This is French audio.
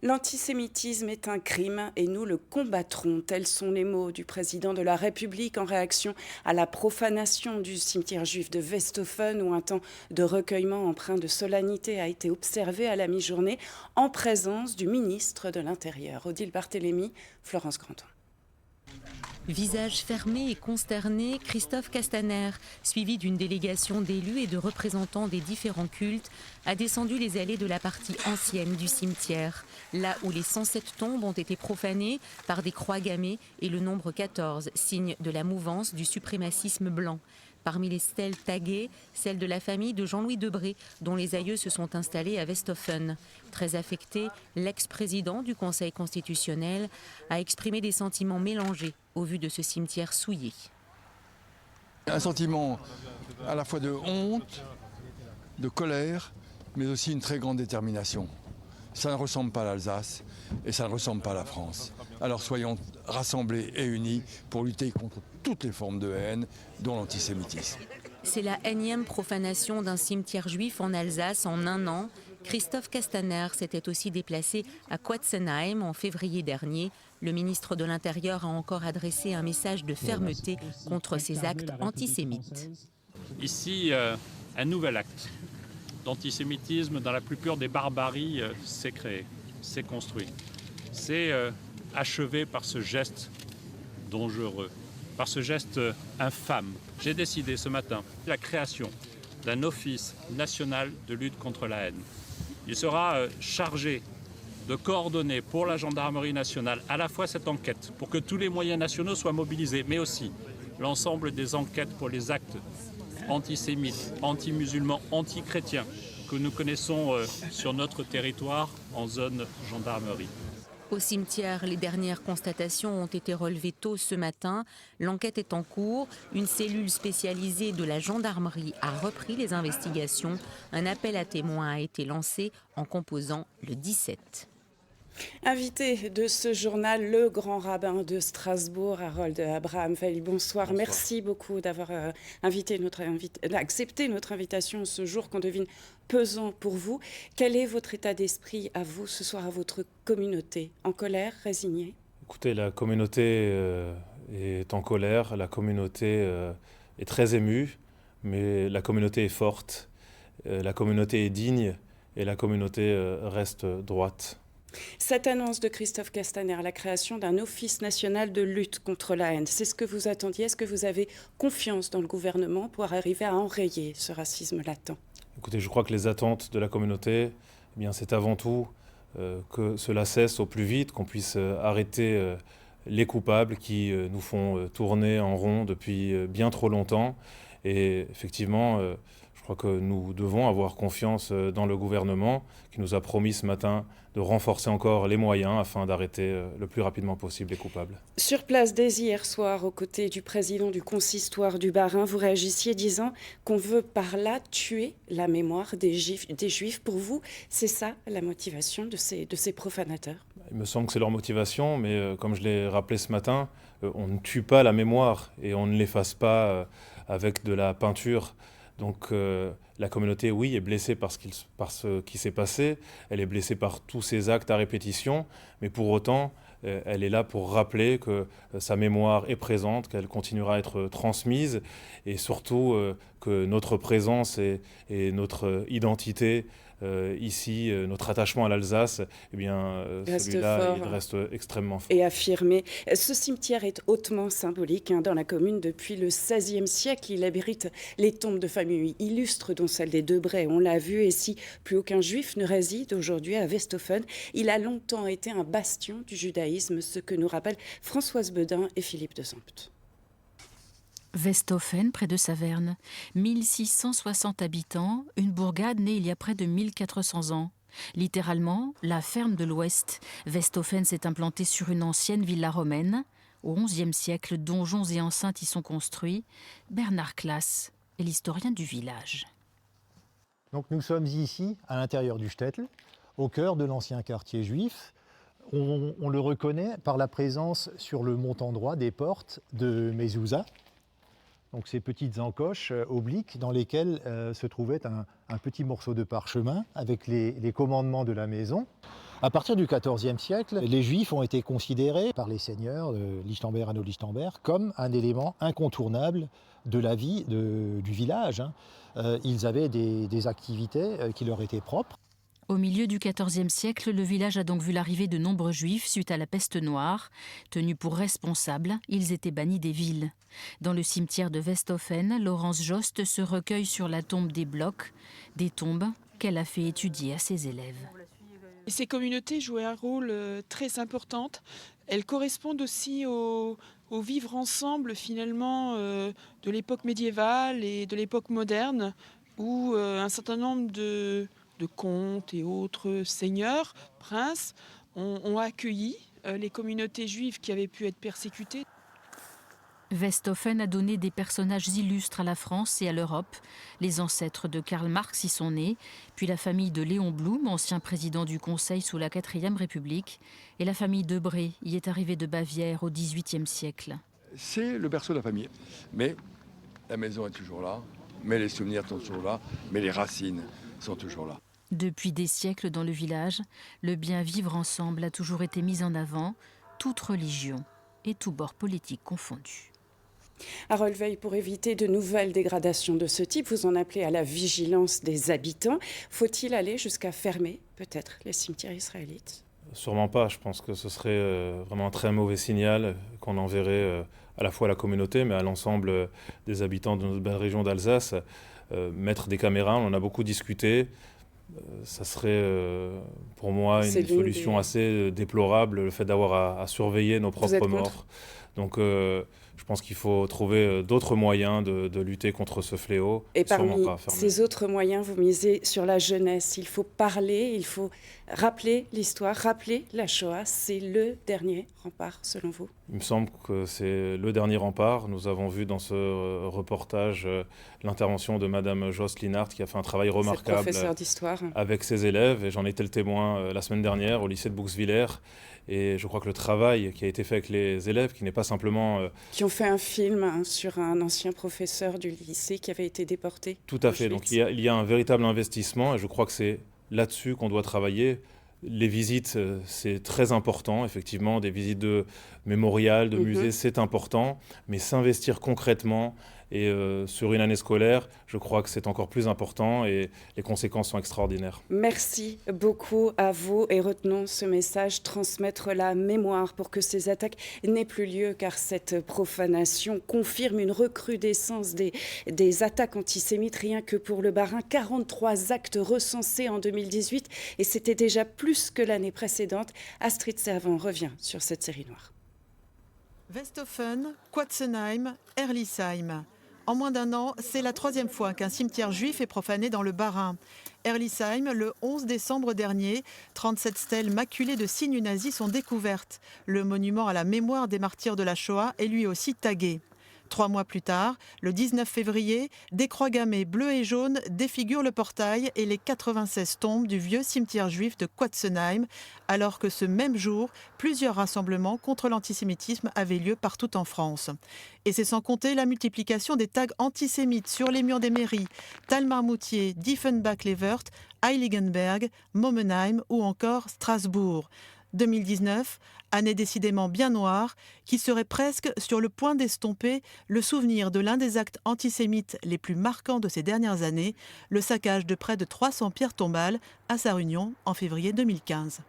L'antisémitisme est un crime et nous le combattrons. Tels sont les mots du président de la République en réaction à la profanation du cimetière juif de Westhofen où un temps de recueillement empreint de solennité a été observé à la mi-journée en présence du ministre de l'Intérieur. Odile Barthélémy, Florence Grandon. Visage fermé et consterné, Christophe Castaner, suivi d'une délégation d'élus et de représentants des différents cultes, a descendu les allées de la partie ancienne du cimetière, là où les 107 tombes ont été profanées par des croix gammées et le nombre 14, signe de la mouvance du suprémacisme blanc. Parmi les stèles taguées, celle de la famille de Jean-Louis Debré, dont les aïeux se sont installés à Westhofen. Très affecté, l'ex-président du Conseil constitutionnel a exprimé des sentiments mélangés au vu de ce cimetière souillé. Un sentiment à la fois de honte, de colère, mais aussi une très grande détermination. Ça ne ressemble pas à l'Alsace et ça ne ressemble pas à la France. Alors soyons rassemblés et unis pour lutter contre toutes les formes de haine, dont l'antisémitisme. C'est la énième profanation d'un cimetière juif en Alsace en un an. Christophe Castaner s'était aussi déplacé à Quatzenheim en février dernier. Le ministre de l'Intérieur a encore adressé un message de fermeté contre ces actes antisémites. Ici, un nouvel acte d'antisémitisme dans la plus pure des barbaries s'est créé, s'est construit. C'est achevé par ce geste dangereux, par ce geste infâme. J'ai décidé ce matin la création d'un office national de lutte contre la haine. Il sera chargé de coordonner pour la gendarmerie nationale à la fois cette enquête pour que tous les moyens nationaux soient mobilisés, mais aussi l'ensemble des enquêtes pour les actes antisémites, anti-musulmans, anti-chrétiens que nous connaissons sur notre territoire en zone gendarmerie. Au cimetière, les dernières constatations ont été relevées tôt ce matin. L'enquête est en cours. Une cellule spécialisée de la gendarmerie a repris les investigations. Un appel à témoins a été lancé en composant le 17. Invité de ce journal, le grand rabbin de Strasbourg, Harold Abraham Veil. Bonsoir. Merci beaucoup d'avoir accepté notre invitation ce jour qu'on devine pesant pour vous. Quel est votre état d'esprit à vous ce soir, à votre communauté? En colère, résignée? Écoutez, la communauté est en colère, la communauté est très émue, mais la communauté est forte, la communauté est digne et la communauté reste droite. Cette annonce de Christophe Castaner, la création d'un office national de lutte contre la haine, c'est ce que vous attendiez? Est-ce que vous avez confiance dans le gouvernement pour arriver à enrayer ce racisme latent? Écoutez, je crois que les attentes de la communauté, eh bien, c'est avant tout que cela cesse au plus vite, qu'on puisse arrêter les coupables qui nous font tourner en rond depuis bien trop longtemps. Et effectivement, je crois que nous devons avoir confiance dans le gouvernement qui nous a promis ce matin de renforcer encore les moyens afin d'arrêter le plus rapidement possible les coupables. Sur place dès hier soir, aux côtés du président du consistoire du Bas-Rhin, vous réagissiez disant qu'on veut par là tuer la mémoire des Juifs. Pour vous, c'est ça la motivation de ces profanateurs? Il me semble que c'est leur motivation, mais comme je l'ai rappelé ce matin, on ne tue pas la mémoire et on ne l'efface pas avec de la peinture. Donc la communauté, oui, est blessée par ce qui s'est passé, elle est blessée par tous ces actes à répétition, mais pour autant, elle est là pour rappeler que sa mémoire est présente, qu'elle continuera à être transmise, et surtout que notre présence et notre identité ici, notre attachement à l'Alsace, eh bien, celui-là, il reste extrêmement fort. Et affirmé. Ce cimetière est hautement symbolique dans la commune depuis le XVIe siècle. Il abrite les tombes de familles illustres, dont celle des Debré, on l'a vu. Et si plus aucun juif ne réside aujourd'hui à Westhofen, il a longtemps été un bastion du judaïsme, ce que nous rappellent Françoise Bedin et Philippe de Sampt. Westhofen, près de Saverne, 1660 habitants, une bourgade née il y a près de 1400 ans. Littéralement, la ferme de l'Ouest. Westhofen s'est implantée sur une ancienne villa romaine. Au XIe siècle, donjons et enceintes y sont construits. Bernard Classe est l'historien du village. Donc nous sommes ici, à l'intérieur du Shtetl, au cœur de l'ancien quartier juif. On le reconnaît par la présence sur le montant droit des portes de mezouza. Donc ces petites encoches obliques dans lesquelles se trouvait un petit morceau de parchemin avec les commandements de la maison. À partir du XIVe siècle, les Juifs ont été considérés par les seigneurs de Lichtenberg, Hanau-Lichtenberg, comme un élément incontournable de la vie du village. Ils avaient des activités qui leur étaient propres. Au milieu du XIVe siècle, le village a donc vu l'arrivée de nombreux juifs suite à la peste noire. Tenus pour responsables, ils étaient bannis des villes. Dans le cimetière de Westhofen, Laurence Jost se recueille sur la tombe des Blocs, des tombes qu'elle a fait étudier à ses élèves. Ces communautés jouaient un rôle très important. Elles correspondent aussi au vivre ensemble finalement de l'époque médiévale et de l'époque moderne, où un certain nombre de comtes et autres seigneurs, princes, ont accueilli les communautés juives qui avaient pu être persécutées. Westhofen a donné des personnages illustres à la France et à l'Europe. Les ancêtres de Karl Marx y sont nés, puis la famille de Léon Blum, ancien président du Conseil sous la 4e République, et la famille Debré y est arrivée de Bavière au XVIIIe siècle. C'est le berceau de la famille. Mais la maison est toujours là, mais les souvenirs sont toujours là, mais les racines sont toujours là. Depuis des siècles dans le village, le bien vivre ensemble a toujours été mis en avant, toute religion et tout bord politique confondu. Harold Weil, pour éviter de nouvelles dégradations de ce type, vous en appelez à la vigilance des habitants. Faut-il aller jusqu'à fermer, peut-être, les cimetières israélites ? Sûrement pas. Je pense que ce serait vraiment un très mauvais signal qu'on enverrait à la fois à la communauté, mais à l'ensemble des habitants de notre belle région d'Alsace. Mettre des caméras, on en a beaucoup discuté. Ça serait pour moi une solution assez déplorable, le fait d'avoir à surveiller nos propres morts. Donc je pense qu'il faut trouver d'autres moyens de lutter contre ce fléau. Et parmi ces autres moyens, vous misez sur la jeunesse. Il faut parler, il faut rappeler l'histoire, rappeler la Shoah. C'est le dernier rempart, selon vous ? Il me semble que c'est le dernier rempart. Nous avons vu dans ce reportage l'intervention de Madame Jost Linhart, qui a fait un travail remarquable avec ses élèves. Et j'en étais le témoin la semaine dernière au lycée de Bouxwiller. Et je crois que le travail qui a été fait avec les élèves, qui n'est pas simplement... Qui ont fait un film sur un ancien professeur du lycée qui avait été déporté. Tout à fait. Donc il y a un véritable investissement et je crois que c'est là-dessus qu'on doit travailler. Les visites, c'est très important, effectivement. Des visites de mémorial, de musées, c'est important. Mais s'investir concrètement et sur une année scolaire, je crois que c'est encore plus important et les conséquences sont extraordinaires. Merci beaucoup à vous et retenons ce message, transmettre la mémoire pour que ces attaques n'aient plus lieu, car cette profanation confirme une recrudescence des attaques antisémites. Rien que pour le Bas-Rhin, 43 actes recensés en 2018 et c'était déjà plus que l'année précédente. Astrid Servan revient sur cette série noire. Westhofen, Quatzenheim, Erlisheim. En moins d'un an, c'est la 3e fois qu'un cimetière juif est profané dans le Bas-Rhin. Erlisheim, le 11 décembre dernier, 37 stèles maculées de signes nazis sont découvertes. Le monument à la mémoire des martyrs de la Shoah est lui aussi tagué. 3 mois plus tard, le 19 février, des croix gammées bleues et jaunes défigurent le portail et les 96 tombes du vieux cimetière juif de Quatzenheim, alors que ce même jour, plusieurs rassemblements contre l'antisémitisme avaient lieu partout en France. Et c'est sans compter la multiplication des tags antisémites sur les murs des mairies, Talmarmoutier, Diefenbach-les-Wörth, Heiligenberg, Momenheim ou encore Strasbourg. 2019, année décidément bien noire, qui serait presque sur le point d'estomper le souvenir de l'un des actes antisémites les plus marquants de ces dernières années, le saccage de près de 300 pierres tombales à Sarre-Union en février 2015.